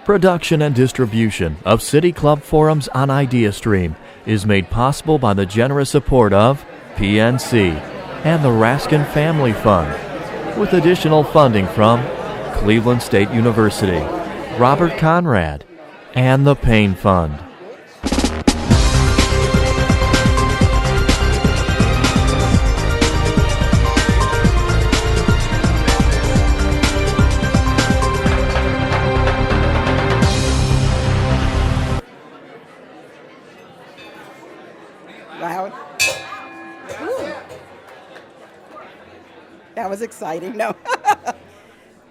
Production and distribution of City Club Forums on IdeaStream is made possible by the generous support of PNC and the Raskin Family Fund, with additional funding from Cleveland State University, Robert Conrad, and the Payne Fund. Loud. Ooh. That was exciting. No.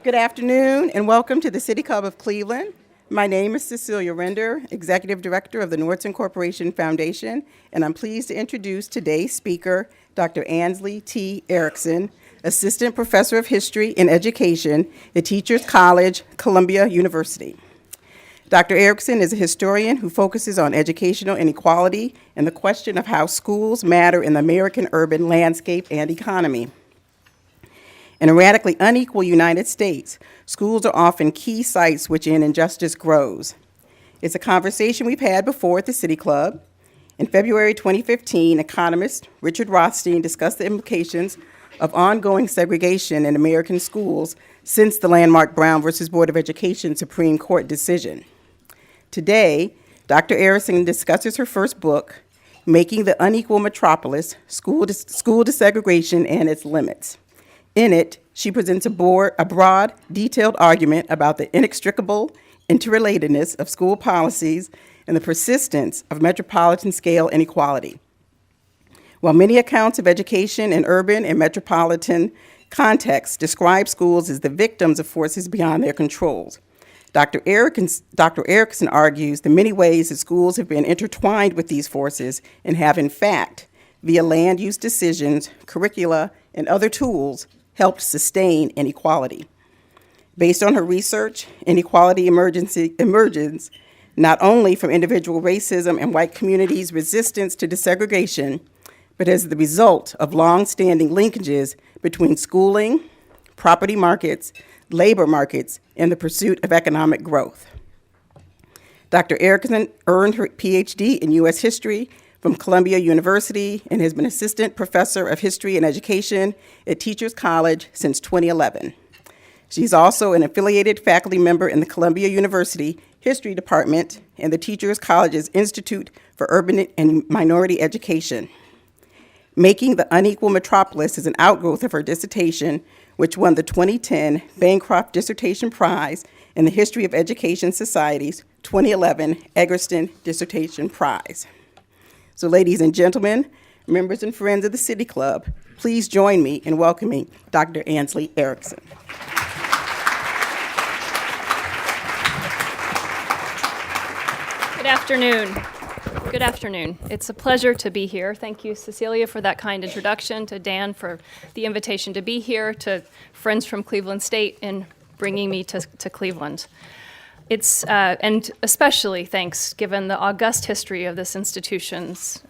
Good afternoon and welcome to the City Club of Cleveland. My name is Cecilia Render, Executive Director of the Nordson Corporation Foundation, and I'm pleased to introduce today's speaker, Dr. Ansley T. Erickson, Assistant Professor of History and Education at Teachers College, Columbia University. Dr. Erickson is a historian who focuses on educational inequality and the question of how schools matter in the American urban landscape and economy. In a radically unequal United States, schools are often key sites wherein injustice grows. It's a conversation we've had before at the City Club. In February 2015, economist Richard Rothstein discussed the implications of ongoing segregation in American schools since the landmark Brown versus Board of Education Supreme Court decision. Today, Dr. Erickson discusses her first book, Making the Unequal Metropolis, School Desegregation and Its Limits. In it, she presents a broad, detailed argument about the inextricable interrelatedness of school policies and the persistence of metropolitan-scale inequality. While many accounts of education in urban and metropolitan contexts describe schools as the victims of forces beyond their controls, Dr. Erickson argues the many ways that schools have been intertwined with these forces and have, in fact, via land use decisions, curricula, and other tools, helped sustain inequality. Based on her research, inequality emerges not only from individual racism and white communities' resistance to desegregation, but as the result of long-standing linkages between schooling, property markets, labor markets, and the pursuit of economic growth. Dr. Erickson earned her Ph.D. in U.S. history from Columbia University and has been Assistant Professor of History and Education at Teachers College since 2011. She's also an affiliated faculty member in the Columbia University History Department and the Teachers College's Institute for Urban and Minority Education. Making the Unequal Metropolis is an outgrowth of her dissertation, which won the 2010 Bancroft Dissertation Prize in the History of Education Society's 2011 Eggleston Dissertation Prize. So ladies and gentlemen, members and friends of the City Club, please join me in welcoming Dr. Ansley Erickson. Good afternoon. Good afternoon. It's a pleasure to be here. Thank you, Cecilia, for that kind introduction, to Dan for the invitation to be here, to friends from Cleveland State in bringing me to Cleveland. It's, and especially thanks, given the august history of this institution's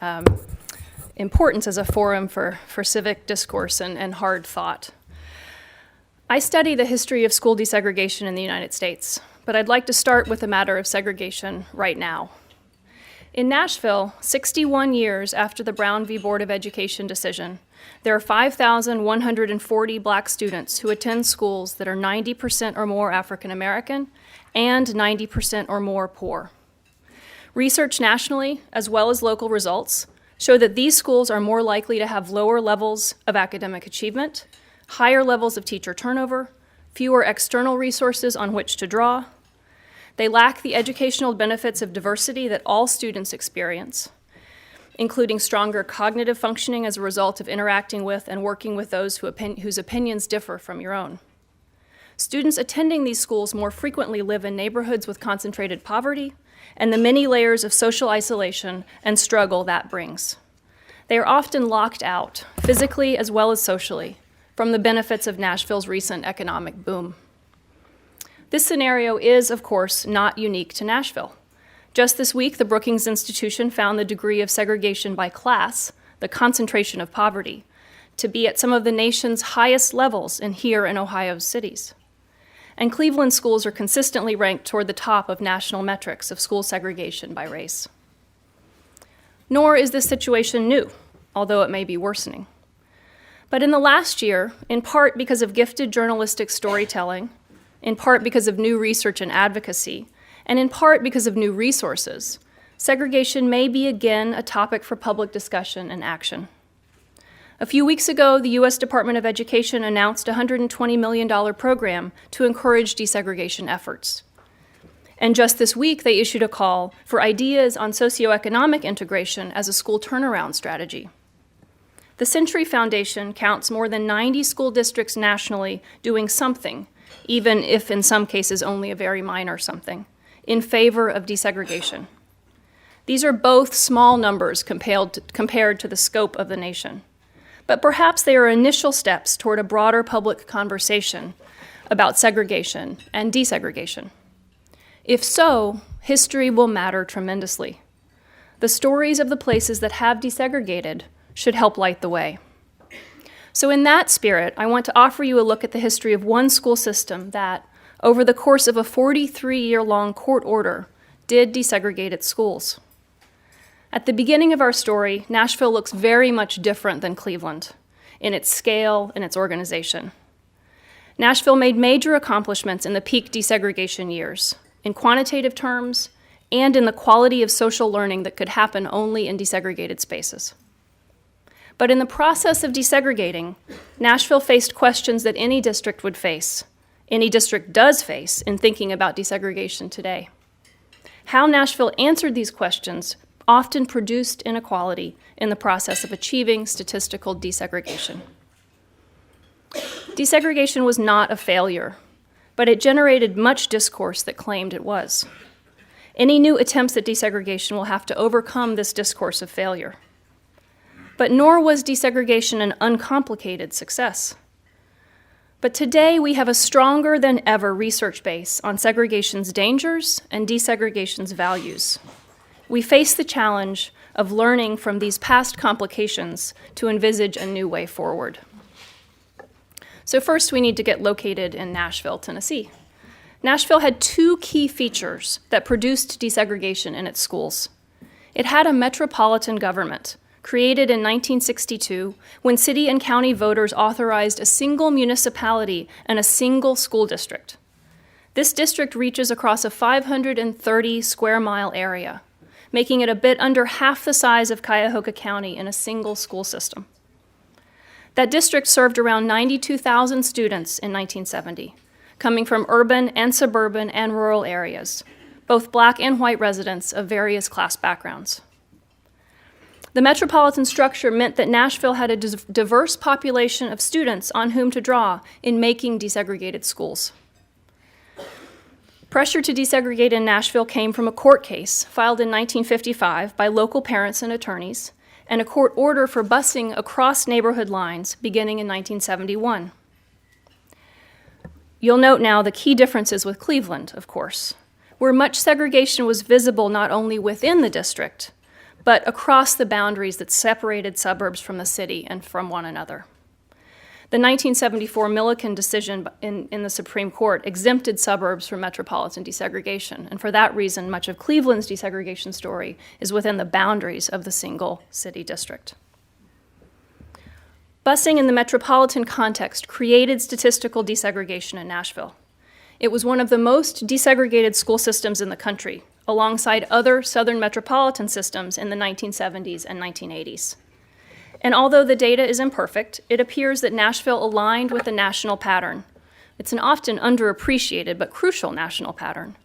importance as a forum for civic discourse and hard thought. I study the history of school desegregation in the United States, but I'd like to start with the matter of segregation right now. In Nashville, 61 years after the Brown v. Board of Education decision, there are 5,140 black students who attend schools that are 90% or more African American and 90% or more poor. Research nationally, as well as local results, show that these schools are more likely to have lower levels of academic achievement, higher levels of teacher turnover, fewer external resources on which to draw. They lack the educational benefits of diversity that all students experience, including stronger cognitive functioning as a result of interacting with and working with those whose opinions differ from your own. Students attending these schools more frequently live in neighborhoods with concentrated poverty and the many layers of social isolation and struggle that brings. They are often locked out, physically as well as socially, from the benefits of Nashville's recent economic boom. This scenario is, of course, not unique to Nashville. Just this week, the Brookings Institution found the degree of segregation by class, the concentration of poverty, to be at some of the nation's highest levels here in Ohio's cities. and Cleveland schools are consistently ranked toward the top of national metrics of school segregation by race. Nor is this situation new, although it may be worsening. But in the last year, in part because of gifted journalistic storytelling, in part because of new research and advocacy, and in part because of new resources, segregation may be again a topic for public discussion and action. A few weeks ago, the U.S. Department of Education announced a $120 million program to encourage desegregation efforts. And just this week, they issued a call for ideas on socioeconomic integration as a school turnaround strategy. The Century Foundation counts more than 90 school districts nationally doing something, even if in some cases only a very minor something, in favor of desegregation. These are both small numbers compared to the scope of the nation. But perhaps they are initial steps toward a broader public conversation about segregation and desegregation. If so, history will matter tremendously. The stories of the places that have desegregated should help light the way. So in that spirit, I want to offer you a look at the history of one school system that, over the course of a 43-year-long court order, did desegregate its schools. At the beginning of our story, Nashville looks very much different than Cleveland in its scale and its organization. Nashville made major accomplishments in the peak desegregation years, in quantitative terms, and in the quality of social learning that could happen only in desegregated spaces. But in the process of desegregating, Nashville faced questions that any district would face, any district does face in thinking about desegregation today. How Nashville answered these questions often produced inequality in the process of achieving statistical desegregation. Desegregation was not a failure, but it generated much discourse that claimed it was. Any new attempts at desegregation will have to overcome this discourse of failure. But nor was desegregation an uncomplicated success. But today we have a stronger than ever research base on segregation's dangers and desegregation's values. We face the challenge of learning from these past complications to envisage a new way forward. So first, we need to get located in Nashville, Tennessee. Nashville had two key features that produced desegregation in its schools. It had a metropolitan government, created in 1962 when city and county voters authorized a single municipality and a single school district. This district reaches across a 530 square mile area, making it a bit under half the size of Cuyahoga County in a single school system. That district served around 92,000 students in 1970, coming from urban and suburban and rural areas, both Black and white residents of various class backgrounds. The metropolitan structure meant that Nashville had a diverse population of students on whom to draw in making desegregated schools. Pressure to desegregate in Nashville came from a court case filed in 1955 by local parents and attorneys, and a court order for busing across neighborhood lines beginning in 1971. You'll note now the key differences with Cleveland, of course, where much segregation was visible not only within the district, but across the boundaries that separated suburbs from the city and from one another. The 1974 Milliken decision in the Supreme Court exempted suburbs from metropolitan desegregation, and for that reason, much of Cleveland's desegregation story is within the boundaries of the single city district. Busing in the metropolitan context created statistical desegregation in Nashville. It was one of the most desegregated school systems in the country, alongside other southern metropolitan systems in the 1970s and 1980s. And although the data is imperfect, it appears that Nashville aligned with a national pattern. It's an often underappreciated but crucial national pattern.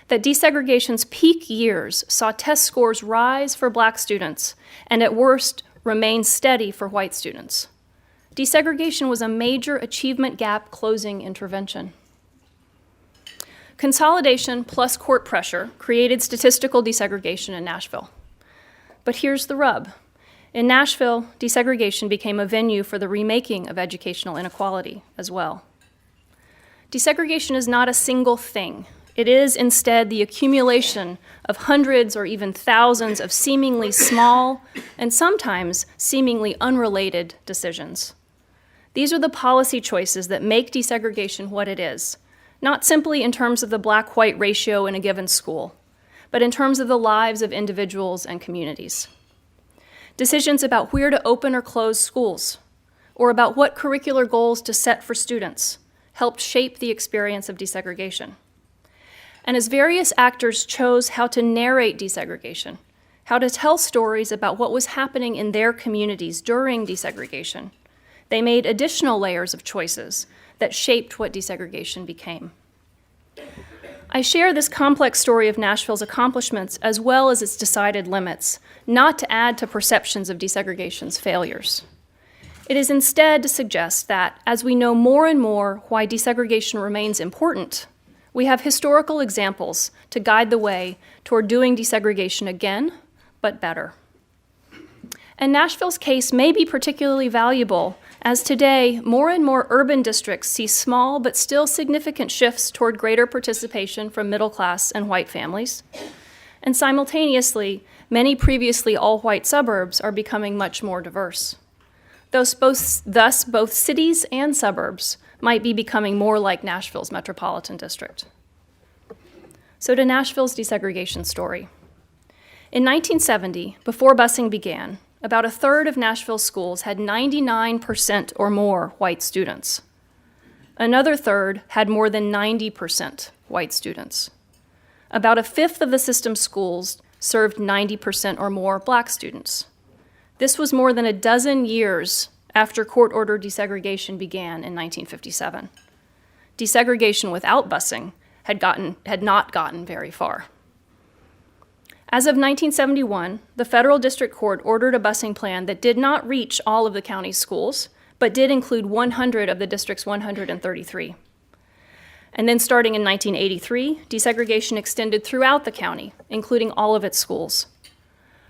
That desegregation's peak years saw test scores rise for Black students and at worst remain steady for white students. Desegregation was a major achievement gap closing intervention. Consolidation plus court pressure created statistical desegregation in Nashville. But here's the rub. In Nashville, desegregation became a venue for the remaking of educational inequality as well. Desegregation is not a single thing. It is instead the accumulation of hundreds or even thousands of seemingly small and sometimes seemingly unrelated decisions. These are the policy choices that make desegregation what it is, not simply in terms of the black-white ratio in a given school, but in terms of the lives of individuals and communities. Decisions about where to open or close schools, or about what curricular goals to set for students, helped shape the experience of desegregation. And as various actors chose how to narrate desegregation, how to tell stories about what was happening in their communities during desegregation, they made additional layers of choices that shaped what desegregation became. I share this complex story of Nashville's accomplishments as well as its decided limits, not to add to perceptions of desegregation's failures. It is instead to suggest that, as we know more and more why desegregation remains important, we have historical examples to guide the way toward doing desegregation again, but better. And Nashville's case may be particularly valuable as today more and more urban districts see small but still significant shifts toward greater participation from middle-class and white families. And simultaneously, many previously all-white suburbs are becoming much more diverse. Thus, both cities and suburbs might be becoming more like Nashville's metropolitan district. So to Nashville's desegregation story. In 1970, before busing began, about a third of Nashville's schools had 99% or more white students. Another third had more than 90% white students. About a fifth of the system's schools served 90% or more black students. This was more than a dozen years after court-ordered desegregation began in 1957. Desegregation without busing had not gotten very far. As of 1971, the federal district court ordered a busing plan that did not reach all of the county's schools, but did include 100 of the district's 133. And then starting in 1983, desegregation extended throughout the county, including all of its schools.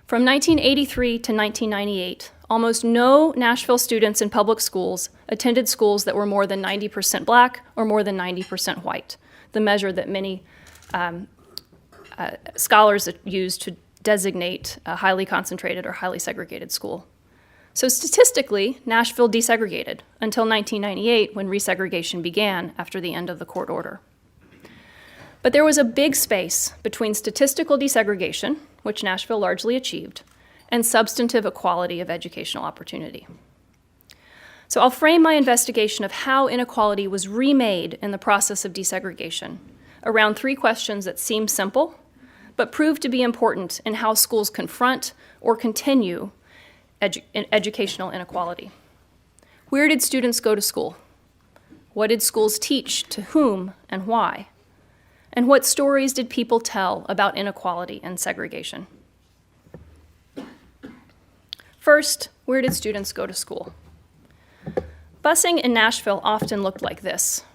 From 1983 to 1998, almost no Nashville students in public schools attended schools that were more than 90% black or more than 90% white, the measure that many scholars use to designate a highly concentrated or highly segregated school. So statistically, Nashville desegregated until 1998 when resegregation began after the end of the court order. But there was a big space between statistical desegregation, which Nashville largely achieved, and substantive equality of educational opportunity. So I'll frame my investigation of how inequality was remade in the process of desegregation around three questions that seem simple, but prove to be important in how schools confront or continue educational inequality. Where did students go to school? What did schools teach to whom and why? And what stories did people tell about inequality and segregation? First, where did students go to school? Busing in Nashville often looked like this.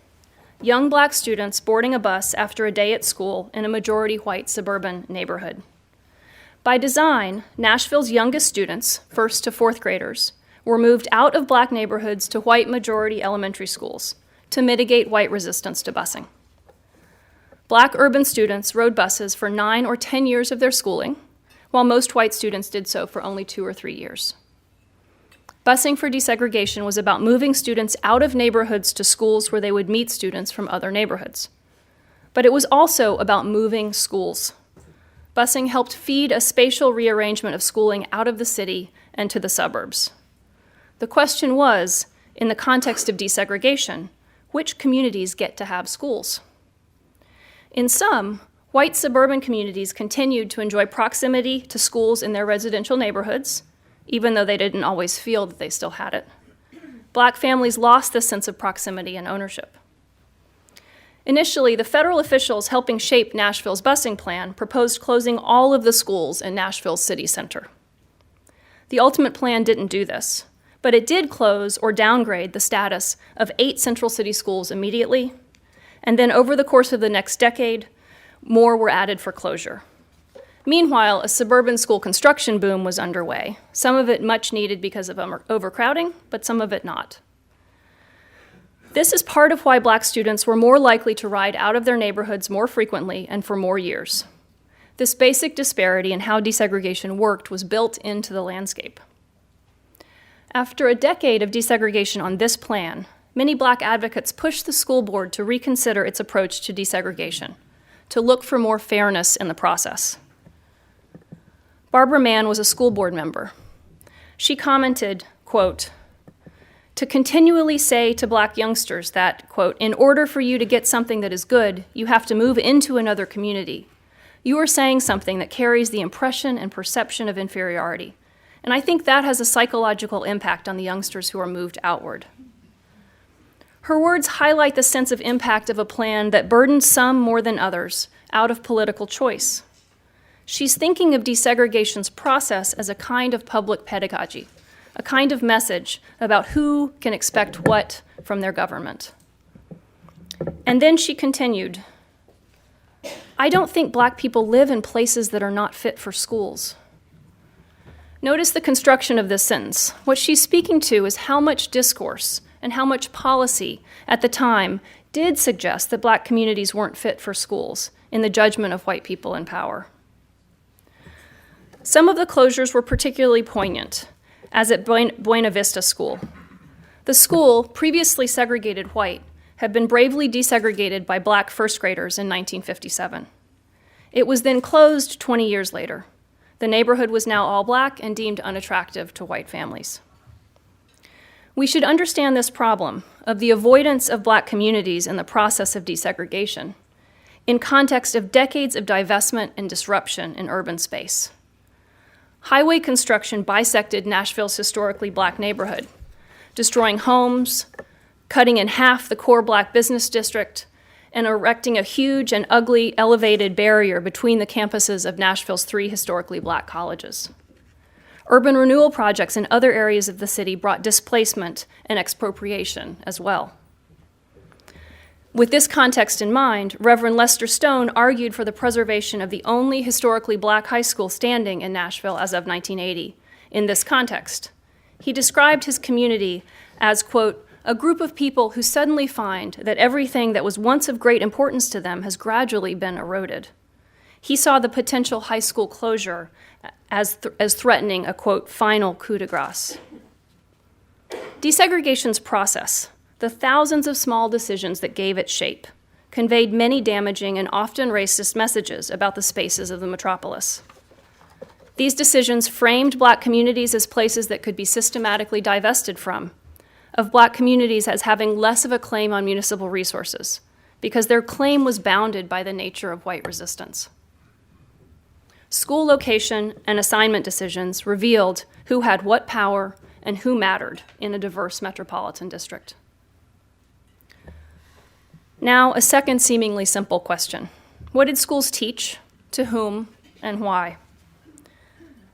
Young black students boarding a bus after a day at school in a majority white suburban neighborhood. By design, Nashville's youngest students, first to fourth graders, were moved out of black neighborhoods to white majority elementary schools to mitigate white resistance to busing. Black urban students rode buses for 9 or 10 years of their schooling, while most white students did so for only 2 or 3 years. Busing for desegregation was about moving students out of neighborhoods to schools where they would meet students from other neighborhoods. But it was also about moving schools. Busing helped feed a spatial rearrangement of schooling out of the city and to the suburbs. The question was, in the context of desegregation, which communities get to have schools? In some, white suburban communities continued to enjoy proximity to schools in their residential neighborhoods, even though they didn't always feel that they still had it. Black families lost this sense of proximity and ownership. Initially, the federal officials helping shape Nashville's busing plan proposed closing all of the schools in Nashville's city center. The ultimate plan didn't do this, but it did close or downgrade the status of 8 central city schools immediately, and then over the course of the next decade, more were added for closure. Meanwhile, a suburban school construction boom was underway, some of it much needed because of overcrowding, but some of it not. This is part of why black students were more likely to ride out of their neighborhoods more frequently and for more years. This basic disparity in how desegregation worked was built into the landscape. After a decade of desegregation on this plan, many black advocates pushed the school board to reconsider its approach to desegregation, to look for more fairness in the process. Barbara Mann was a school board member. She commented, quote, "To continually say to black youngsters that, quote, in order for you to get something that is good, you have to move into another community. You are saying something that carries the impression and perception of inferiority. And I think that has a psychological impact on the youngsters who are moved outward." Her words highlight the sense of impact of a plan that burdened some more than others out of political choice. She's thinking of desegregation's process as a kind of public pedagogy, a kind of message about who can expect what from their government. And then she continued, "I don't think black people live in places that are not fit for schools." Notice the construction of this sentence. What she's speaking to is how much discourse and how much policy at the time did suggest that black communities weren't fit for schools in the judgment of white people in power. Some of the closures were particularly poignant, as at Buena Vista School. The school, previously segregated white, had been bravely desegregated by black first graders in 1957. It was then closed 20 years later. The neighborhood was now all black and deemed unattractive to white families. We should understand this problem of the avoidance of black communities in the process of desegregation in context of decades of divestment and disruption in urban space. Highway construction bisected Nashville's historically black neighborhood, destroying homes, cutting in half the core black business district, and erecting a huge and ugly elevated barrier between the campuses of Nashville's 3 historically black colleges. Urban renewal projects in other areas of the city brought displacement and expropriation as well. With this context in mind, Reverend Lester Stone argued for the preservation of the only historically black high school standing in Nashville as of 1980. In this context, he described his community as, quote, "a group of people who suddenly find that everything that was once of great importance to them has gradually been eroded." He saw the potential high school closure as threatening a, quote, "final coup de grace." Desegregation's process, the thousands of small decisions that gave it shape, conveyed many damaging and often racist messages about the spaces of the metropolis. These decisions framed black communities as places that could be systematically divested from, of black communities as having less of a claim on municipal resources, because their claim was bounded by the nature of white resistance. School location and assignment decisions revealed who had what power and who mattered in a diverse metropolitan district. Now, a second seemingly simple question. What did schools teach, to whom, and why?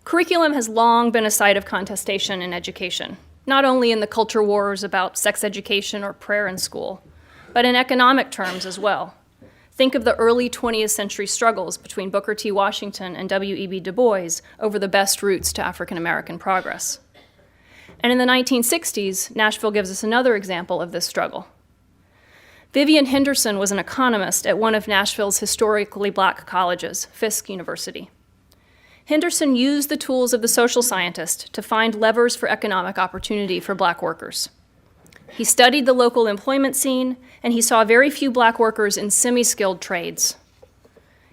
Curriculum has long been a site of contestation in education, not only in the culture wars about sex education or prayer in school, but in economic terms as well. Think of the early 20th century struggles between Booker T. Washington and W.E.B. Du Bois over the best routes to African American progress. And in the 1960s, Nashville gives us another example of this struggle. Vivian Henderson was an economist at one of Nashville's historically black colleges, Fisk University. Henderson used the tools of the social scientist to find levers for economic opportunity for black workers. He studied the local employment scene, and he saw very few black workers in semi-skilled trades.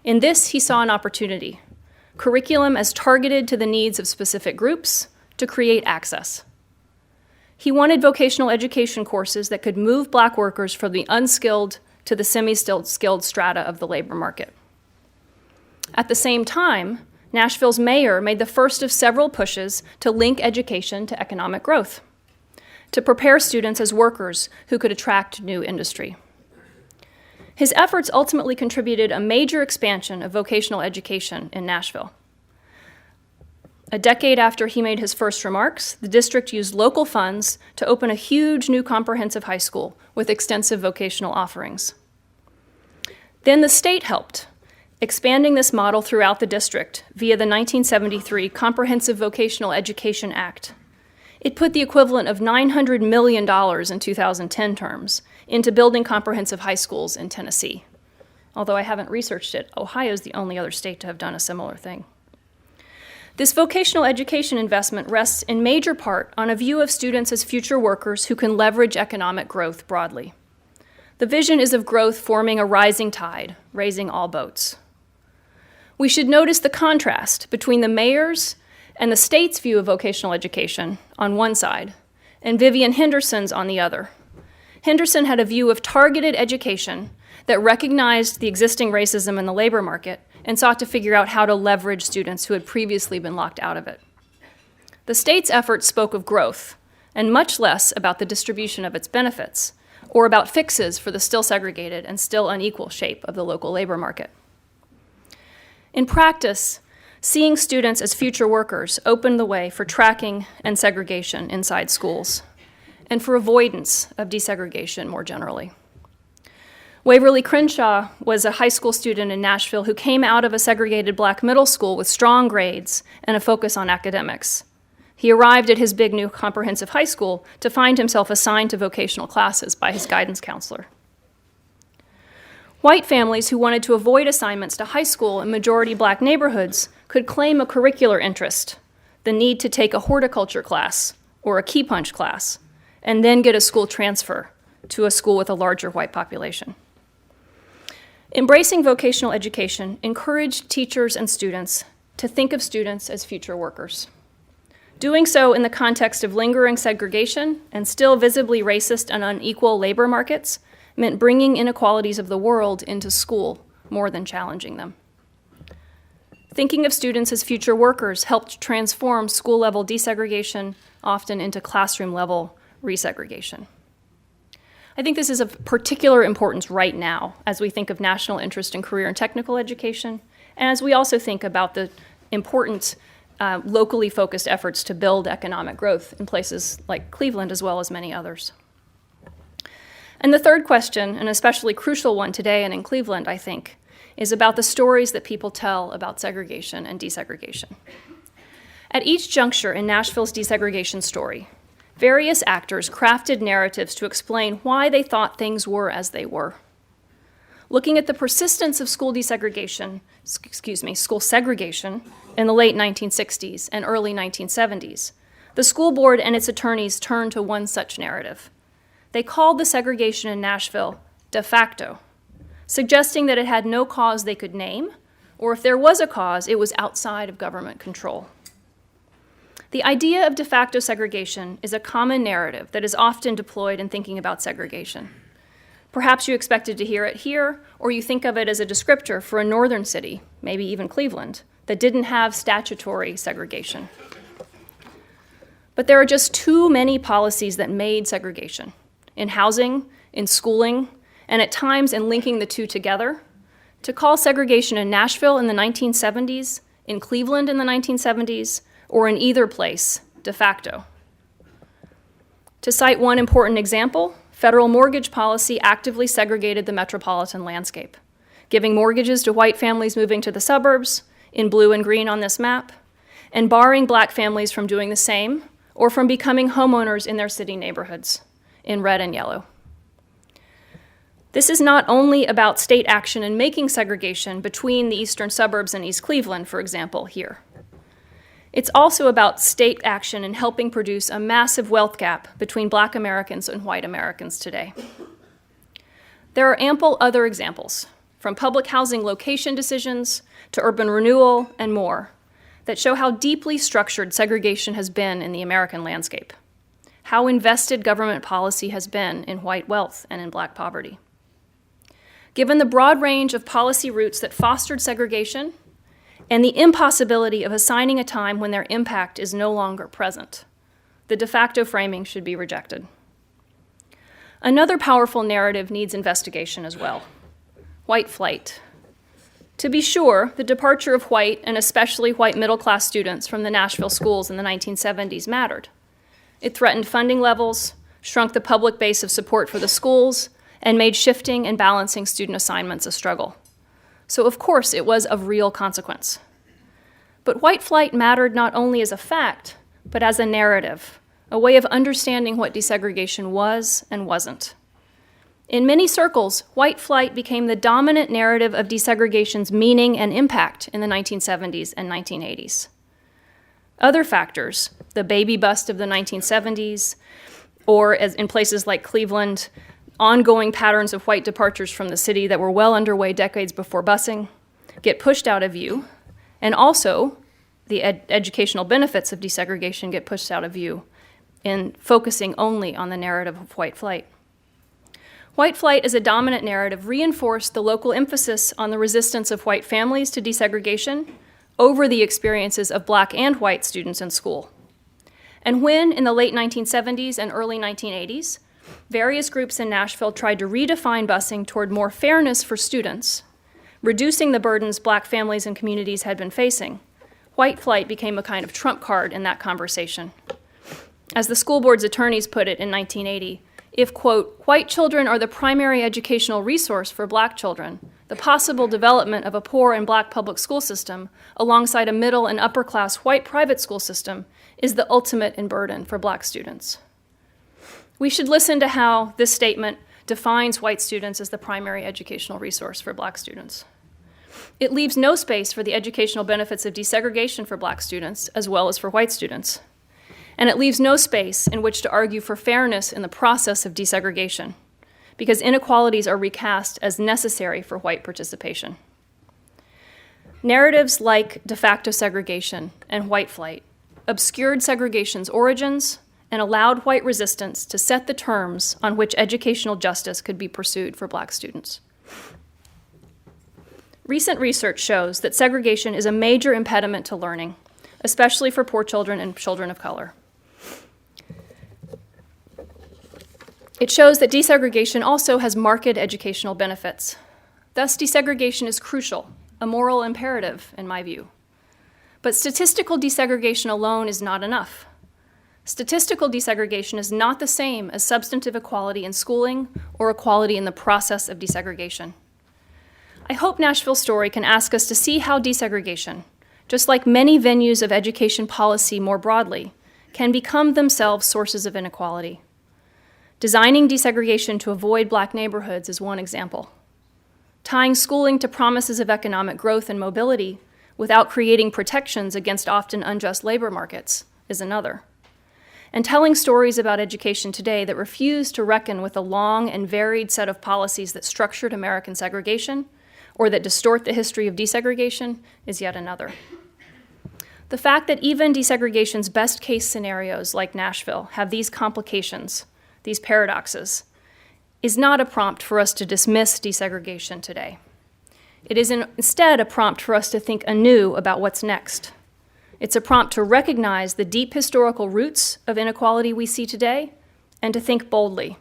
In this, he saw an opportunity, curriculum as targeted to the needs of specific groups to create access. He wanted vocational education courses that could move black workers from the unskilled to the semi-skilled strata of the labor market. At the same time, Nashville's mayor made the first of several pushes to link education to economic growth, to prepare students as workers who could attract new industry. His efforts ultimately contributed a major expansion of vocational education in Nashville. A decade after he made his first remarks, the district used local funds to open a huge new comprehensive high school with extensive vocational offerings. Then the state helped, expanding this model throughout the district via the 1973 Comprehensive Vocational Education Act. It put the equivalent of $900 million in 2010 terms into building comprehensive high schools in Tennessee. Although I haven't researched it, Ohio is the only other state to have done a similar thing. This vocational education investment rests in major part on a view of students as future workers who can leverage economic growth broadly. The vision is of growth forming a rising tide, raising all boats. We should notice the contrast between the mayor's and the state's view of vocational education on one side, and Vivian Henderson's on the other. Henderson had a view of targeted education that recognized the existing racism in the labor market and sought to figure out how to leverage students who had previously been locked out of it. The state's efforts spoke of growth, and much less about the distribution of its benefits, or about fixes for the still segregated and still unequal shape of the local labor market. In practice, seeing students as future workers opened the way for tracking and segregation inside schools, and for avoidance of desegregation more generally. Waverly Crenshaw was a high school student in Nashville who came out of a segregated black middle school with strong grades and a focus on academics. He arrived at his big new comprehensive high school to find himself assigned to vocational classes by his guidance counselor. White families who wanted to avoid assignments to high school in majority black neighborhoods could claim a curricular interest, the need to take a horticulture class or a key punch class, and then get a school transfer to a school with a larger white population. Embracing vocational education encouraged teachers and students to think of students as future workers. Doing so in the context of lingering segregation and still visibly racist and unequal labor markets meant bringing inequalities of the world into school more than challenging them. Thinking of students as future workers helped transform school-level desegregation often into classroom-level resegregation. I think this is of particular importance right now as we think of national interest in career and technical education, and as we also think about the important locally focused efforts to build economic growth in places like Cleveland as well as many others. And the third question, an especially crucial one today and in Cleveland, I think, is about the stories that people tell about segregation and desegregation. At each juncture in Nashville's desegregation story, various actors crafted narratives to explain why they thought things were as they were. Looking at the persistence of school segregation in the late 1960s and early 1970s, the school board and its attorneys turned to one such narrative. They called the segregation in Nashville de facto, suggesting that it had no cause they could name, or if there was a cause, it was outside of government control. The idea of de facto segregation is a common narrative that is often deployed in thinking about segregation. Perhaps you expected to hear it here, or you think of it as a descriptor for a northern city, maybe even Cleveland, that didn't have statutory segregation. But there are just too many policies that made segregation, in housing, in schooling, and at times in linking the two together, to call segregation in Nashville in the 1970s, in Cleveland in the 1970s, or in either place, de facto. To cite one important example, federal mortgage policy actively segregated the metropolitan landscape, giving mortgages to white families moving to the suburbs, in blue and green on this map, and barring black families from doing the same or from becoming homeowners in their city neighborhoods, in red and yellow. This is not only about state action in making segregation between the eastern suburbs and East Cleveland, for example, here. It's also about state action in helping produce a massive wealth gap between Black Americans and white Americans today. There are ample other examples, from public housing location decisions to urban renewal and more, that show how deeply structured segregation has been in the American landscape, how invested government policy has been in white wealth and in Black poverty. Given the broad range of policy routes that fostered segregation, and the impossibility of assigning a time when their impact is no longer present, the de facto framing should be rejected. Another powerful narrative needs investigation as well: white flight. To be sure, the departure of white, and especially white middle-class students from the Nashville schools in the 1970s mattered. It threatened funding levels, shrunk the public base of support for the schools, and made shifting and balancing student assignments a struggle. So of course it was of real consequence. But white flight mattered not only as a fact, but as a narrative, a way of understanding what desegregation was and wasn't. In many circles, white flight became the dominant narrative of desegregation's meaning and impact in the 1970s and 1980s. Other factors, the baby bust of the 1970s, or as in places like Cleveland, ongoing patterns of white departures from the city that were well underway decades before busing, get pushed out of view, and also the educational benefits of desegregation get pushed out of view in focusing only on the narrative of white flight. White flight as a dominant narrative reinforced the local emphasis on the resistance of white families to desegregation over the experiences of Black and white students in school. And when, in the late 1970s and early 1980s, various groups in Nashville tried to redefine busing toward more fairness for students, reducing the burdens Black families and communities had been facing, white flight became a kind of trump card in that conversation. As the school board's attorneys put it in 1980, if, quote, white children are the primary educational resource for Black children, the possible development of a poor and Black public school system alongside a middle and upper class white private school system is the ultimate in burden for Black students. We should listen to how this statement defines white students as the primary educational resource for Black students. It leaves no space for the educational benefits of desegregation for Black students as well as for white students. And it leaves no space in which to argue for fairness in the process of desegregation, because inequalities are recast as necessary for white participation. Narratives like de facto segregation and white flight obscured segregation's origins and allowed white resistance to set the terms on which educational justice could be pursued for Black students. Recent research shows that segregation is a major impediment to learning, especially for poor children and children of color. It shows that desegregation also has marked educational benefits. Thus, desegregation is crucial, a moral imperative, in my view. But statistical desegregation alone is not enough. Statistical desegregation is not the same as substantive equality in schooling or equality in the process of desegregation. I hope Nashville's story can ask us to see how desegregation, just like many venues of education policy more broadly, can become themselves sources of inequality. Designing desegregation to avoid Black neighborhoods is one example. Tying schooling to promises of economic growth and mobility without creating protections against often unjust labor markets is another. And telling stories about education today that refuse to reckon with a long and varied set of policies that structured American segregation or that distort the history of desegregation is yet another. The fact that even desegregation's best case scenarios like Nashville have these complications, these paradoxes, is not a prompt for us to dismiss desegregation today. It is instead a prompt for us to think anew about what's next. It's a prompt to recognize the deep historical roots of inequality we see today and to think boldly.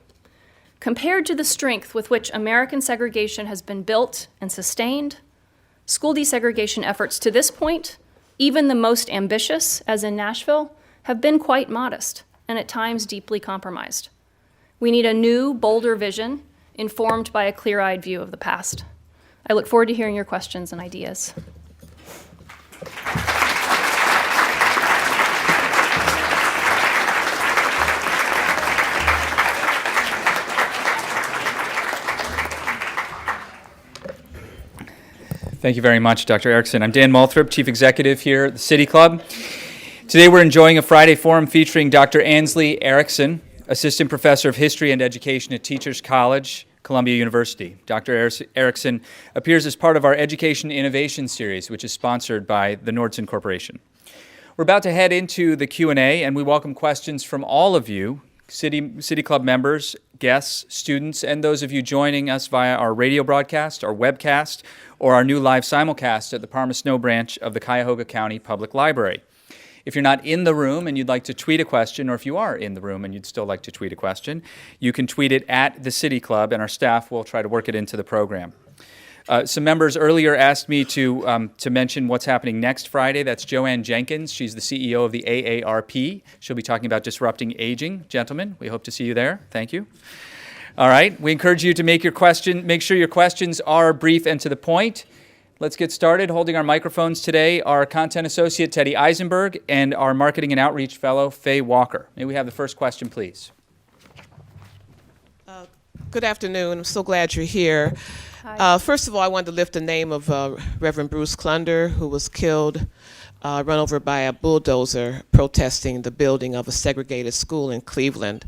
Compared to the strength with which American segregation has been built and sustained, school desegregation efforts to this point, even the most ambitious, as in Nashville, have been quite modest and at times deeply compromised. We need a new, bolder vision informed by a clear-eyed view of the past. I look forward to hearing your questions and ideas. Thank you very much, Dr. Erickson. I'm Dan Moulthrop, Chief Executive here at the City Club. Today we're enjoying a Friday forum featuring Dr. Ansley Erickson, Assistant Professor of History and Education at Teachers College, Columbia University. Dr. Erickson appears as part of our Education Innovation Series, which is sponsored by the Nordson Corporation. We're about to head into the Q&A, and we welcome questions from all of you, City Club members, guests, students, and those of you joining us via our radio broadcast, our webcast, or our new live simulcast at the Parma Snow branch of the Cuyahoga County Public Library. If you're not in the room and you'd like to tweet a question, or if you are in the room and you'd still like to tweet a question, you can tweet it at the City Club, and our staff will try to work it into the program. Some members earlier asked me to mention what's happening next Friday. That's Joanne Jenkins. She's the CEO of the AARP. She'll be talking about disrupting aging. Gentlemen, we hope to see you there. Thank you. All right. We encourage you to make sure your questions are brief and to the point. Let's get started. Holding our microphones today, our Content Associate, Teddy Eisenberg, and our Marketing and Outreach Fellow, Faye Walker. May we have the first question, please? Good afternoon. I'm so glad you're here. First of all, I wanted to lift the name of Reverend Bruce Clunder, who was killed run over by a bulldozer protesting the building of a segregated school in Cleveland.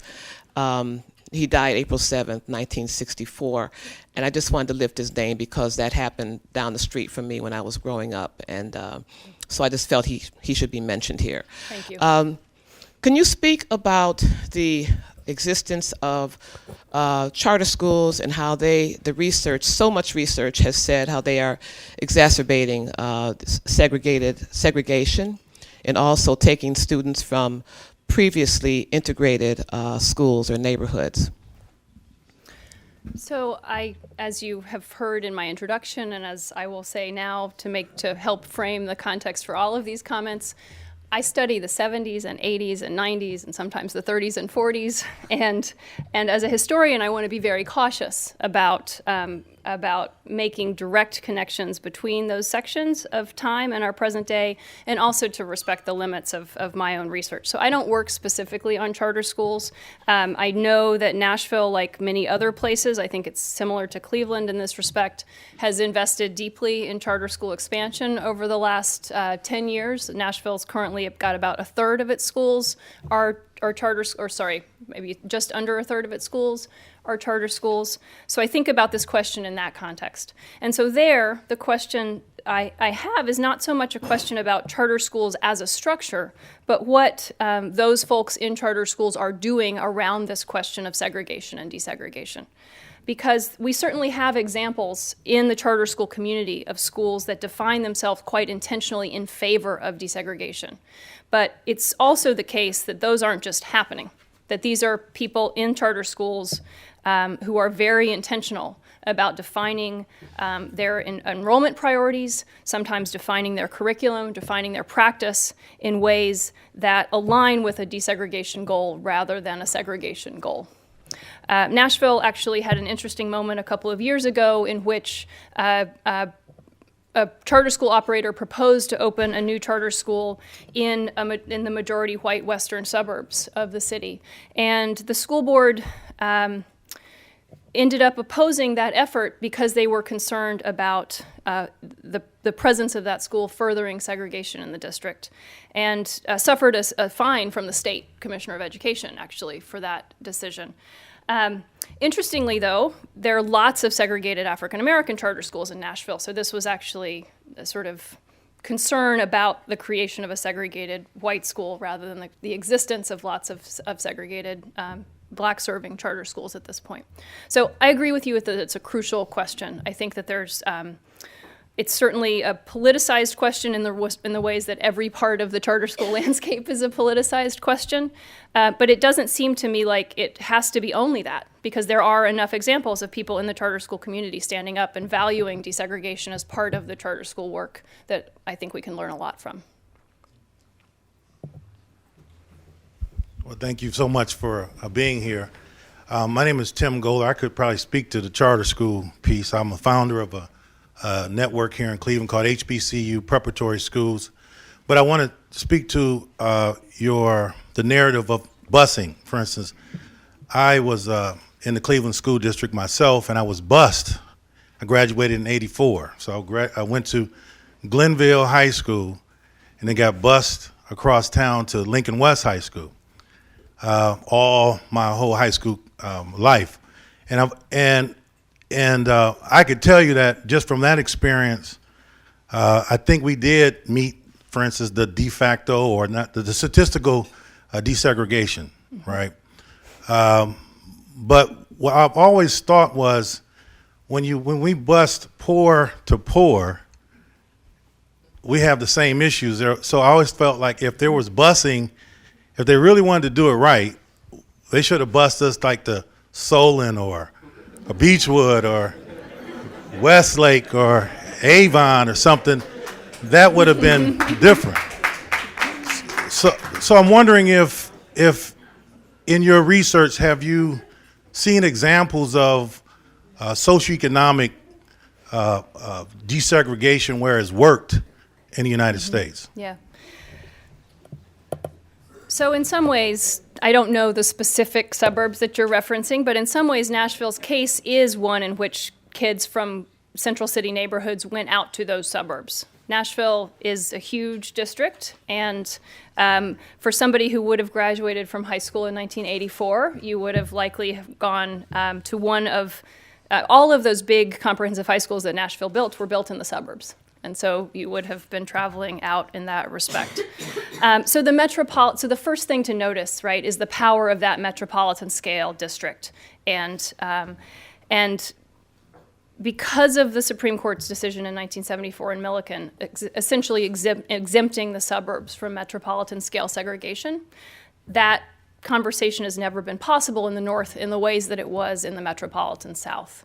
He died April 7th, 1964. And I just wanted to lift his name because that happened down the street from me when I was growing up. And so I just felt he should be mentioned here. Thank you. Can you speak about the existence of charter schools and how the research, so much research has said how they are exacerbating segregation and also taking students from previously integrated schools or neighborhoods? So as you have heard in my introduction, and as I will say now to help frame the context for all of these comments, I study the 70s and 80s and 90s and sometimes the 30s and 40s, and as a historian, I want to be very cautious about making direct connections between those sections of time and our present day, and also to respect the limits of my own research. So I don't work specifically on charter schools. I know that Nashville, like many other places, I think it's similar to Cleveland in this respect, has invested deeply in charter school expansion over the last 10 years. Nashville's currently got about a third of its schools are charter, or sorry, maybe just under a third of its schools are charter schools. So I think about this question in that context. And so there, the question I have is not so much a question about charter schools as a structure, but what those folks in charter schools are doing around this question of segregation and desegregation. Because we certainly have examples in the charter school community of schools that define themselves quite intentionally in favor of desegregation. But it's also the case that those aren't just happening, that these are people in charter schools who are very intentional about defining their enrollment priorities, sometimes defining their curriculum, defining their practice in ways that align with a desegregation goal rather than a segregation goal. Nashville actually had an interesting moment a couple of years ago in which a charter school operator proposed to open a new charter school in the majority white western suburbs of the city. And the school board ended up opposing that effort because they were concerned about the presence of that school furthering segregation in the district, and suffered a fine from the state commissioner of education, actually, for that decision. Interestingly, though, there are lots of segregated African-American charter schools in Nashville, so this was actually a sort of concern about the creation of a segregated white school rather than the existence of lots of segregated black-serving charter schools at this point. So I agree with you that it's a crucial question. I think that it's certainly a politicized question in the ways that every part of the charter school landscape is a politicized question, but it doesn't seem to me like it has to be only that, because there are enough examples of people in the charter school community standing up and valuing desegregation as part of the charter school work that I think we can learn a lot from. Well, thank you so much for being here. My name is Tim Goller. I could probably speak to the charter school piece. I'm a founder of a network here in Cleveland called HBCU Preparatory Schools. But I want to speak to the narrative of busing. For instance, I was in the Cleveland School District myself, and I was bused. I graduated in '84. So I went to Glenville High School and then got bused across town to Lincoln West High School. All my whole high school life, and I could tell you that just from that experience, I think we did meet, for instance, the de facto or not the statistical desegregation, right? But what I've always thought was when we bust poor to poor, we have the same issues there. So I always felt like if there was busing, if they really wanted to do it right, they should have bused us like the Solon or Beechwood or Westlake or Avon or something. That would have been different. So I'm wondering if in your research, have you seen examples of socioeconomic desegregation where it's worked in the United States? Yeah. So in some ways, I don't know the specific suburbs that you're referencing, but in some ways, Nashville's case is one in which kids from central city neighborhoods went out to those suburbs Nashville is a huge district, and for somebody who would have graduated from high school in 1984, you would have likely gone to one of all of those big comprehensive high schools that Nashville built were built in the suburbs. And so you would have been traveling out in that respect. So the first thing to notice, right, is the power of that metropolitan scale district. And because of the Supreme Court's decision in 1974 in Milliken, essentially exempting the suburbs from metropolitan scale segregation, that conversation has never been possible in the North in the ways that it was in the metropolitan South.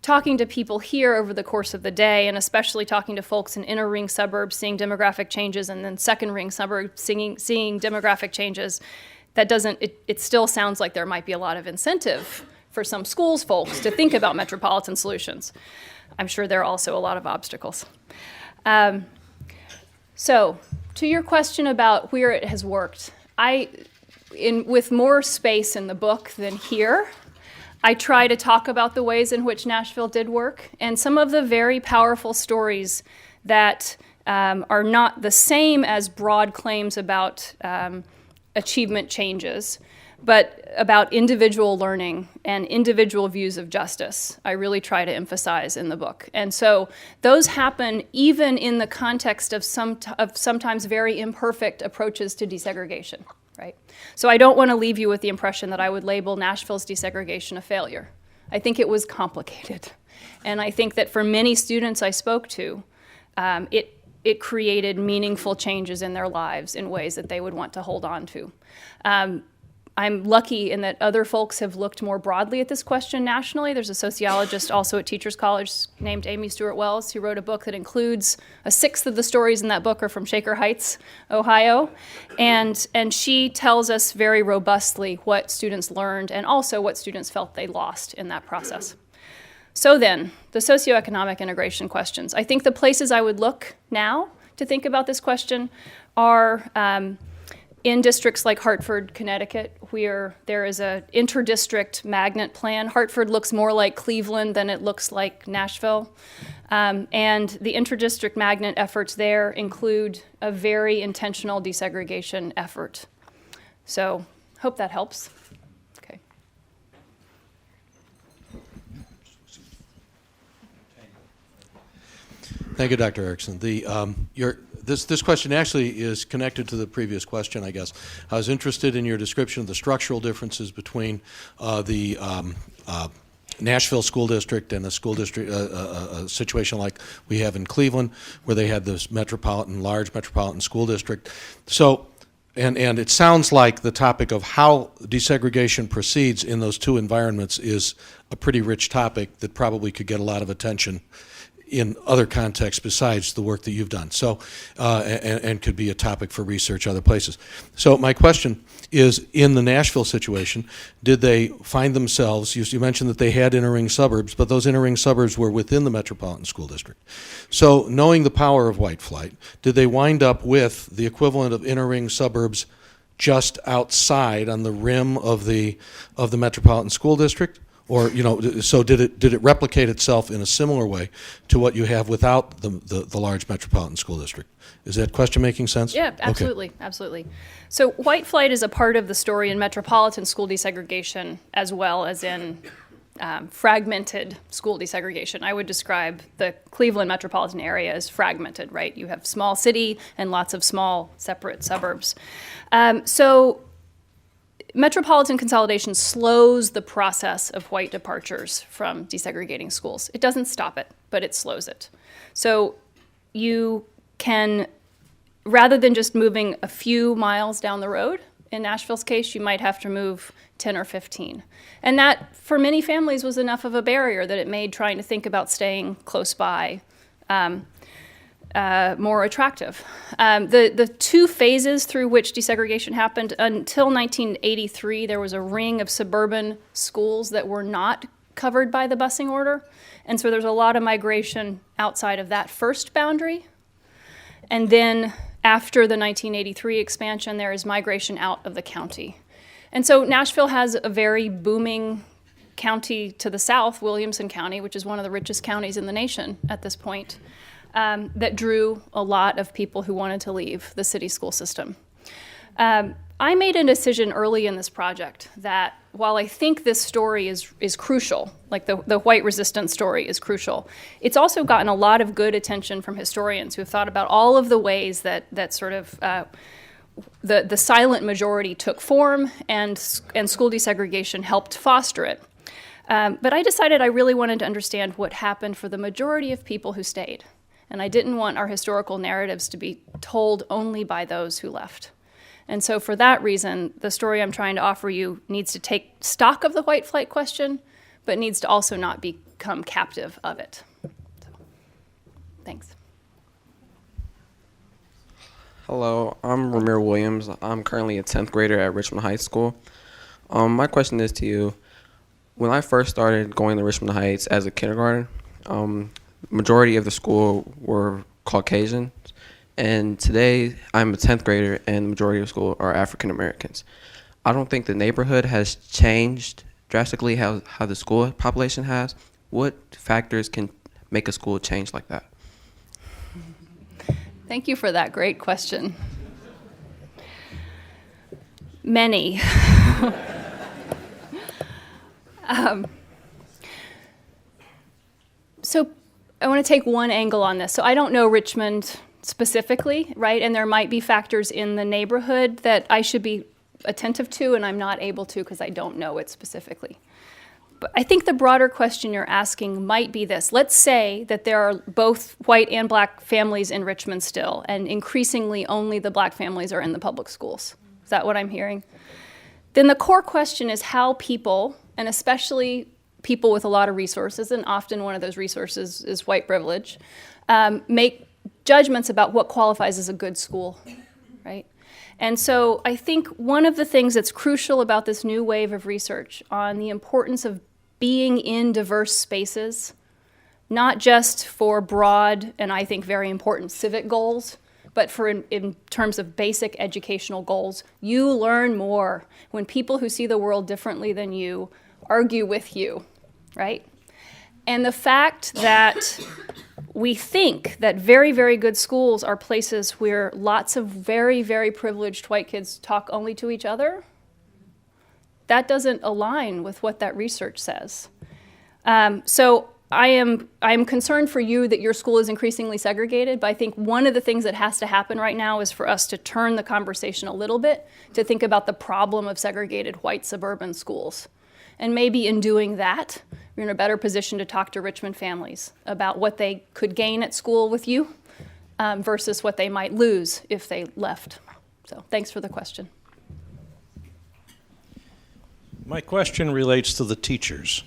Talking to people here over the course of the day, and especially talking to folks in inner ring suburbs, seeing demographic changes, and then second ring suburbs seeing demographic changes, it still sounds like there might be a lot of incentive for some schools folks to think about metropolitan solutions. I'm sure there are also a lot of obstacles. So to your question about where it has worked, with more space in the book than here, I try to talk about the ways in which Nashville did work, and some of the very powerful stories that are not the same as broad claims about achievement changes, but about individual learning and individual views of justice, I really try to emphasize in the book. And so those happen even in the context of sometimes very imperfect approaches to desegregation. Right? So I don't want to leave you with the impression that I would label Nashville's desegregation a failure. I think it was complicated. And I think that for many students I spoke to, it created meaningful changes in their lives in ways that they would want to hold on to. I'm lucky in that other folks have looked more broadly at this question nationally. There's a sociologist also at Teachers College named Amy Stewart Wells who wrote a book that includes a sixth of the stories in that book are from Shaker Heights, Ohio. And she tells us very robustly what students learned and also what students felt they lost in that process. So then, the socioeconomic integration questions. I think the places I would look now to think about this question are in districts like Hartford, Connecticut, where there is an inter-district magnet plan. Hartford looks more like Cleveland than it looks like Nashville. And the inter-district magnet efforts there include a very intentional desegregation effort. So, hope that helps. Okay. Thank you, Dr. Erickson. This question actually is connected to the previous question, I guess. I was interested in your description of the structural differences between the Nashville school district and a school district, a situation like we have in Cleveland, where they had this large metropolitan school district. So, and it sounds like the topic of how desegregation proceeds in those two environments is a pretty rich topic that probably could get a lot of attention in other contexts besides the work that you've done. So, and could be a topic for research other places. So my question is, in the Nashville situation, did they find themselves, you mentioned that they had inner ring suburbs, but those inner ring suburbs were within the metropolitan school district. So knowing the power of white flight, did they wind up with the equivalent of inner ring suburbs just outside on the rim of the metropolitan school district? Or, so did it replicate itself in a similar way to what you have without the large metropolitan school district? Is that question making sense? Yeah, absolutely, okay. Absolutely. So white flight is a part of the story in metropolitan school desegregation as well as in fragmented school desegregation. I would describe the Cleveland metropolitan area as fragmented, right? You have small city and lots of small separate suburbs. So metropolitan consolidation slows the process of white departures from desegregating schools. It doesn't stop it, but it slows it. So you can, rather than just moving a few miles down the road, in Nashville's case, you might have to move 10 or 15. And that, for many families, was enough of a barrier that it made trying to think about staying close by more attractive. The two phases through which desegregation happened, until 1983, there was a ring of suburban schools that were not covered by the busing order. And so there's a lot of migration outside of that first boundary. And then after the 1983 expansion, there is migration out of the county. And so Nashville has a very booming county to the south, Williamson County, which is one of the richest counties in the nation at this point. that drew a lot of people who wanted to leave the city school system. I made a decision early in this project that while I think this story is crucial, like the white resistance story is crucial, it's also gotten a lot of good attention from historians who have thought about all of the ways that sort of the silent majority took form and school desegregation helped foster it. But I decided I really wanted to understand what happened for the majority of people who stayed. And I didn't want our historical narratives to be told only by those who left. And so for that reason, the story I'm trying to offer you needs to take stock of the white flight question, but needs to also not become captive of it. So, thanks. Hello, I'm Ramir Williams. I'm currently a 10th grader at Richmond High School. My question is to you. When I first started going to Richmond Heights as a kindergarten, majority of the school were Caucasian. And today, I'm a 10th grader, and the majority of the school are African Americans. I don't think the neighborhood has changed drastically how the school population has. What factors can make a school change like that? Thank you for that great question. Many. So I want to take one angle on this. So I don't know Richmond specifically, right? And there might be factors in the neighborhood that I should be attentive to, and I'm not able to because I don't know it specifically. But I think the broader question you're asking might be this. Let's say that there are both white and black families in Richmond still, and increasingly only the black families are in the public schools. Is that what I'm hearing? Then the core question is how people, and especially people with a lot of resources, and often one of those resources is white privilege, make judgments about what qualifies as a good school, right? And so I think one of the things that's crucial about this new wave of research on the importance of being in diverse spaces, not just for broad and I think very important civic goals, but for in terms of basic educational goals. You learn more when people who see the world differently than you argue with you, right? And the fact that we think that very, very good schools are places where lots of very, very privileged white kids talk only to each other, that doesn't align with what that research says. So I'm concerned for you that your school is increasingly segregated, but I think one of the things that has to happen right now is for us to turn the conversation a little bit to think about the problem of segregated white suburban schools. And maybe in doing that, you're in a better position to talk to Richmond families about what they could gain at school with you versus what they might lose if they left. So thanks for the question. My question relates to the teachers.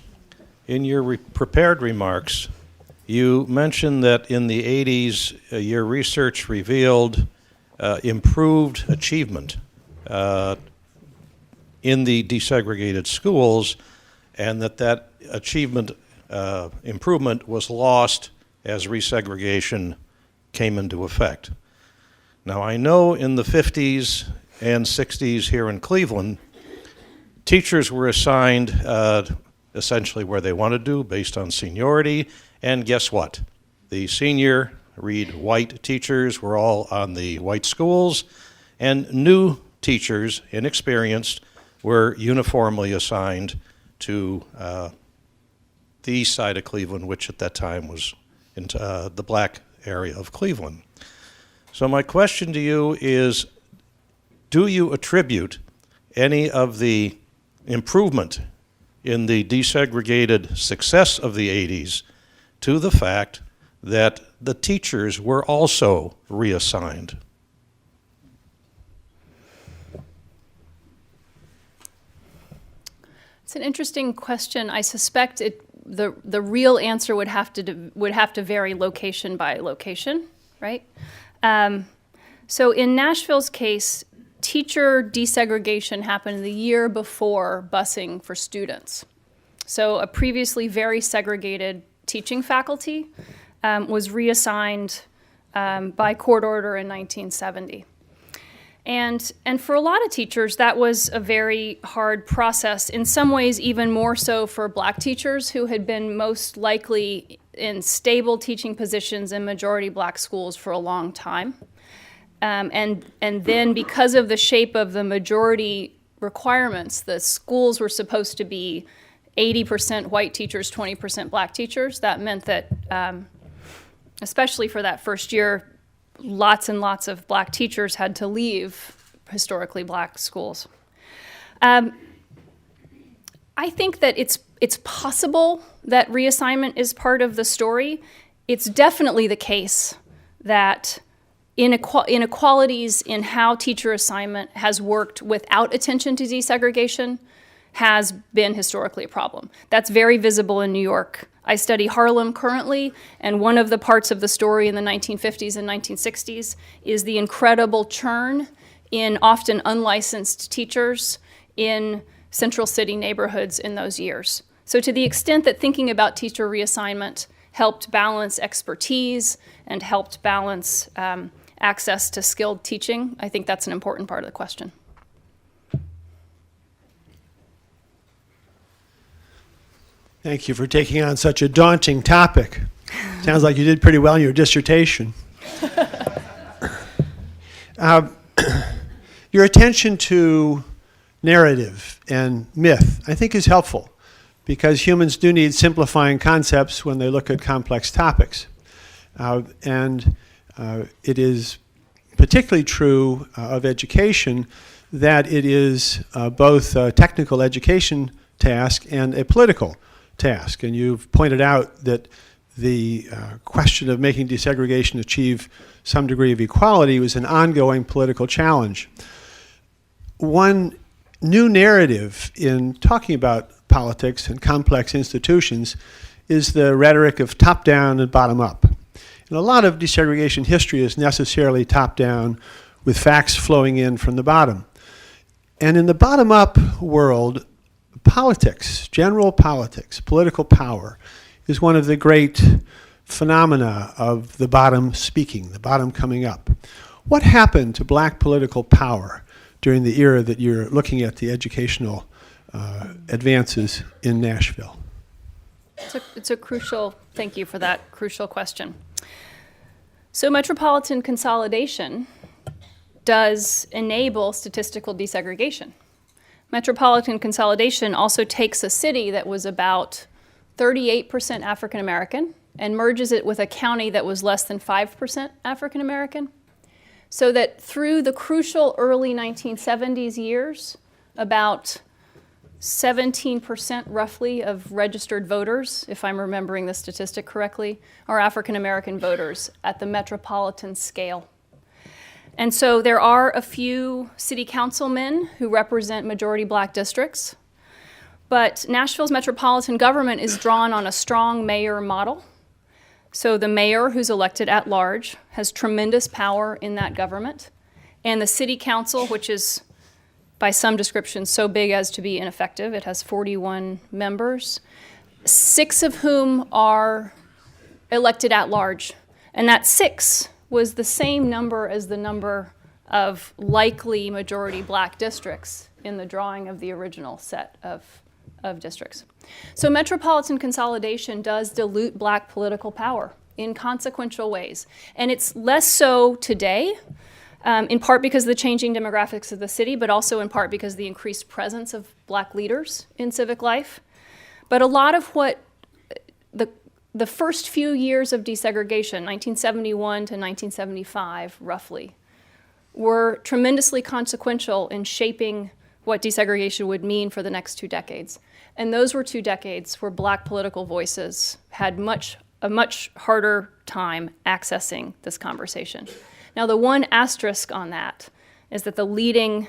In your prepared remarks, you mentioned that in the 80s, your research revealed improved achievement in the desegregated schools, and that achievement improvement was lost as resegregation came into effect. Now, I know in the 50s and 60s here in Cleveland, teachers were assigned essentially where they wanted to based on seniority, and guess what? The senior, read white teachers, were all on the white schools, and new teachers, inexperienced, were uniformly assigned to the east side of Cleveland, which at that time was in the black area of Cleveland. So my question to you is, do you attribute any of the improvement in the desegregated success of the 80s to the fact that the teachers were also reassigned? It's an interesting question. I suspect the real answer would have to vary location by location, right? So in Nashville's case, teacher desegregation happened the year before busing for students. So a previously very segregated teaching faculty was reassigned by court order in 1970. And for a lot of teachers, that was a very hard process, in some ways even more so for black teachers who had been most likely in stable teaching positions in majority black schools for a long time. And then because of the shape of the majority requirements, the schools were supposed to be 80% white teachers, 20% black teachers. That meant that, especially for that first year, lots and lots of black teachers had to leave historically black schools. I think that it's possible that reassignment is part of the story. It's definitely the case that inequalities in how teacher assignment has worked without attention to desegregation has been historically a problem. That's very visible in New York. I study Harlem currently, and one of the parts of the story in the 1950s and 1960s is the incredible churn in often unlicensed teachers in central city neighborhoods in those years. So to the extent that thinking about teacher reassignment helped balance expertise and helped balance access to skilled teaching, I think that's an important part of the question. Thank you for taking on such a daunting topic. Sounds like you did pretty well in your dissertation. Your attention to narrative and myth, I think, is helpful because humans do need simplifying concepts when they look at complex topics. And it is particularly true of education that it is both a technical education task and a political task. And you've pointed out that the question of making desegregation achieve some degree of equality was an ongoing political challenge. One new narrative in talking about politics and complex institutions is the rhetoric of top-down and bottom-up. And a lot of desegregation history is necessarily top-down with facts flowing in from the bottom. And in the bottom-up world, politics, general politics, political power, is one of the great phenomena of the bottom speaking, the bottom coming up. What happened to black political power during the era that you're looking at the educational advances in Nashville? It's a crucial, thank you for that crucial question. So metropolitan consolidation does enable statistical desegregation. Metropolitan consolidation also takes a city that was about 38% African American and merges it with a county that was less than 5% African American, so that through the crucial early 1970s years, about 17% roughly of registered voters, if I'm remembering the statistic correctly, are African American voters at the metropolitan scale. And so there are a few city councilmen who represent majority black districts, but Nashville's metropolitan government is drawn on a strong mayor model. So the mayor, who's elected at large, has tremendous power in that government, and the city council, which is by some descriptions so big as to be ineffective, it has 41 members, 6 of whom are elected at large, and that 6 was the same number as the number of likely majority black districts in the drawing of the original set of districts. So metropolitan consolidation does dilute black political power in consequential ways. And it's less so today, in part because of the changing demographics of the city, but also in part because of the increased presence of black leaders in civic life. But a lot of what the first few years of desegregation, 1971 to 1975 roughly, were tremendously consequential in shaping what desegregation would mean for the next 2 decades. And those were 2 decades where black political voices had a much harder time accessing this conversation. Now, the one asterisk on that is that the leading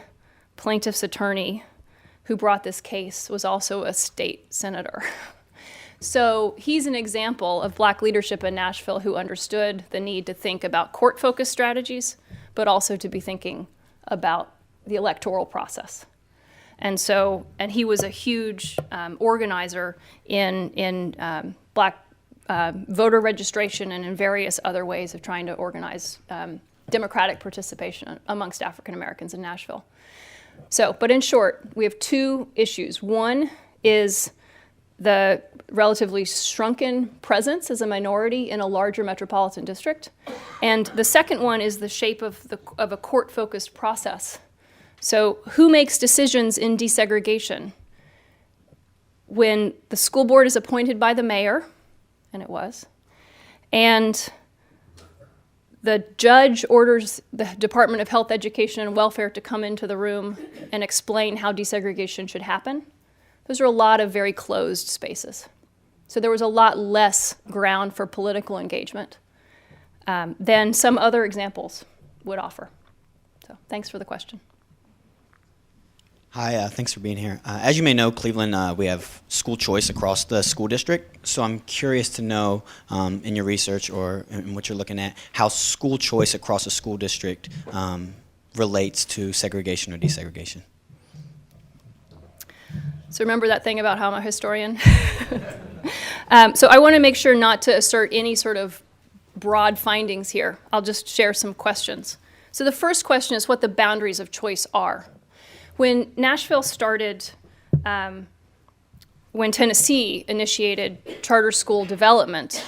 plaintiff's attorney who brought this case was also a state senator. So he's an example of black leadership in Nashville who understood the need to think about court-focused strategies, but also to be thinking about the electoral process. And he was a huge organizer in black voter registration and in various other ways of trying to organize democratic participation amongst African Americans in Nashville. But in short, we have 2 issues. One is the relatively shrunken presence as a minority in a larger metropolitan district. And the second one is the shape of a court-focused process. So who makes decisions in desegregation? When the school board is appointed by the mayor, and it was, and the judge orders the Department of Health, Education, and Welfare to come into the room and explain how desegregation should happen, those are a lot of very closed spaces. So there was a lot less ground for political engagement than some other examples would offer. So thanks for the question. Hi, thanks for being here. As you may know, Cleveland, we have school choice across the school district. So I'm curious to know, in your research or in what you're looking at, how school choice across a school district relates to segregation or desegregation. So remember that thing about how I'm a historian? So I want to make sure not to assert any sort of broad findings here. I'll just share some questions. So the first question is what the boundaries of choice are. When Nashville started, when Tennessee initiated charter school development,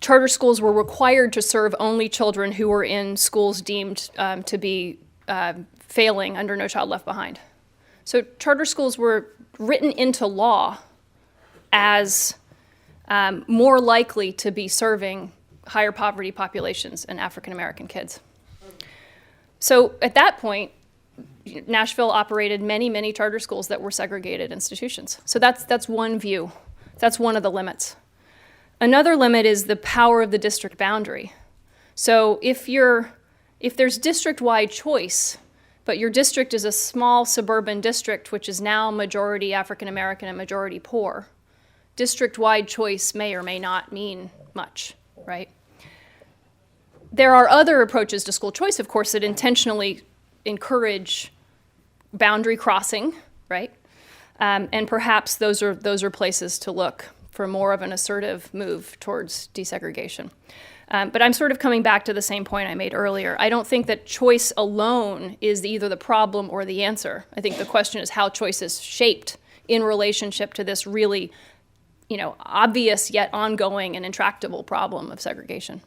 charter schools were required to serve only children who were in schools deemed to be failing under No Child Left Behind. So charter schools were written into law as more likely to be serving higher poverty populations and African American kids. So at that point, Nashville operated many, many charter schools that were segregated institutions. So that's one view. That's one of the limits. Another limit is the power of the district boundary. So if there's district-wide choice, but your district is a small suburban district, which is now majority African American and majority poor, district-wide choice may or may not mean much, right? There are other approaches to school choice, of course, that intentionally encourage boundary crossing, right? And perhaps those are places to look for more of an assertive move towards desegregation. But I'm sort of coming back to the same point I made earlier. I don't think that choice alone is either the problem or the answer. I think the question is how choice is shaped in relationship to this really, obvious yet ongoing and intractable problem of segregation.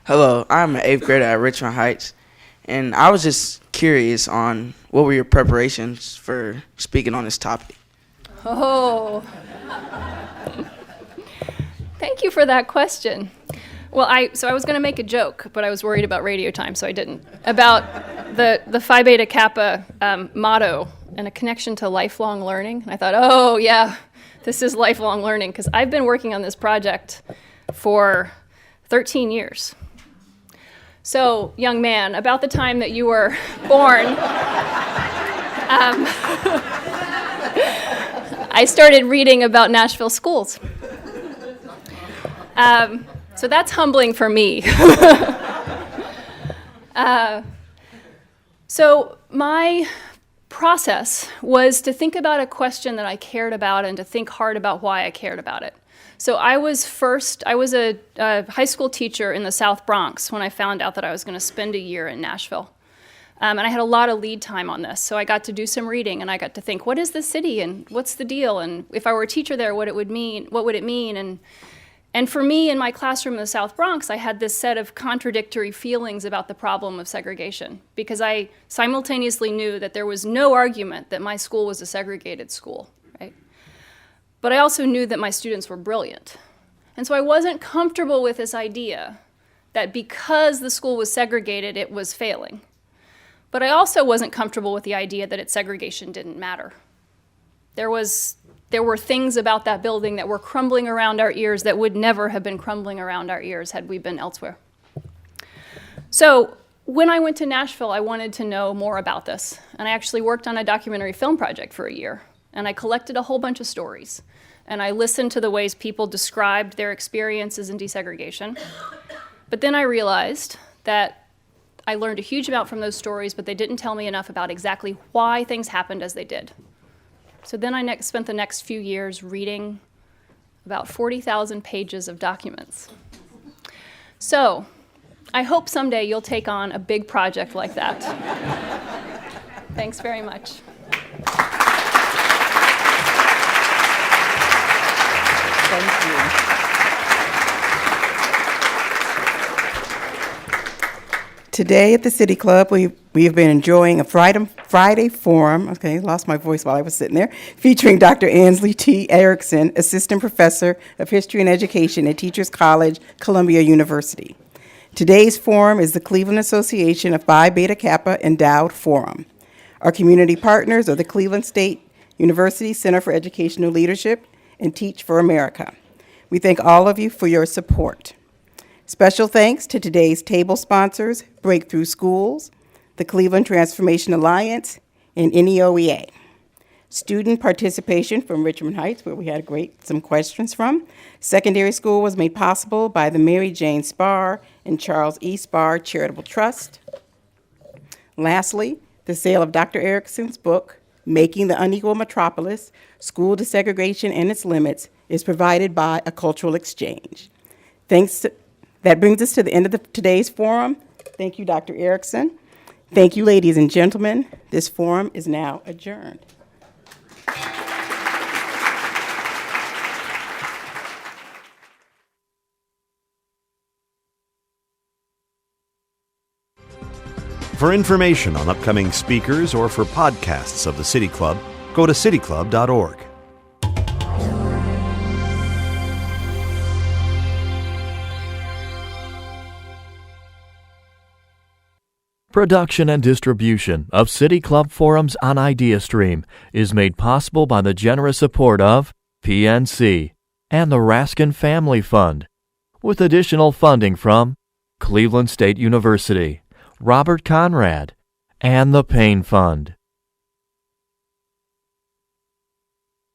Hello, I'm an 8th grader at Richmond Heights, and I was just curious on what were your preparations for speaking on this topic? Oh, thank you for that question. Well, I was going to make a joke, but I was worried about radio time, so I didn't. About the Phi Beta Kappa motto and a connection to lifelong learning. And I thought, oh yeah, this is lifelong learning, because I've been working on this project for 13 years. So, young man, about the time that you were born, I started reading about Nashville schools. So that's humbling for me. So my process was to think about a question that I cared about and to think hard about why I cared about it. So I was a high school teacher in the South Bronx when I found out that I was going to spend a year in Nashville. And I had a lot of lead time on this, so I got to do some reading, and I got to think, what is the city, and what's the deal, and if I were a teacher there, what would it mean? And for me, in my classroom in the South Bronx, I had this set of contradictory feelings about the problem of segregation, because I simultaneously knew that there was no argument that my school was a segregated school, right? But I also knew that my students were brilliant. And so I wasn't comfortable with this idea that because the school was segregated, it was failing. But I also wasn't comfortable with the idea that its segregation didn't matter. There were things about that building that were crumbling around our ears that would never have been crumbling around our ears had we been elsewhere. So when I went to Nashville, I wanted to know more about this. And I actually worked on a documentary film project for a year. And I collected a whole bunch of stories. And I listened to the ways people described their experiences in desegregation. But then I realized that I learned a huge amount from those stories, but they didn't tell me enough about exactly why things happened as they did. So then I spent the next few years reading about 40,000 pages of documents. So I hope someday you'll take on a big project like that. Thanks very much. Thank you. Today at the City Club, we have been enjoying a Friday forum, okay, lost my voice while I was sitting there, featuring Dr. Ansley T. Erickson, Assistant Professor of History and Education at Teachers College, Columbia University. Today's forum is the Cleveland Association of Phi Beta Kappa Endowed Forum. Our community partners are the Cleveland State University Center for Educational Leadership and Teach for America. We thank all of you for your support. Special thanks to today's table sponsors, Breakthrough Schools, the Cleveland Transformation Alliance, and NEOEA. Student participation from Richmond Heights, where we had some questions from. Secondary school was made possible by the Mary Jane Spar and Charles E. Spar Charitable Trust. Lastly, the sale of Dr. Erickson's book, Making the Unequal Metropolis, School Desegregation and Its Limits, is provided by A Cultural Exchange. That brings us to the end of today's forum. Thank you, Dr. Erickson. Thank you, ladies and gentlemen. This forum is now adjourned. For information on upcoming speakers or for podcasts of the City Club, go to cityclub.org. Production and distribution of City Club Forums on IdeaStream is made possible by the generous support of PNC and the Raskin Family Fund, with additional funding from Cleveland State University, Robert Conrad, and the Payne Fund.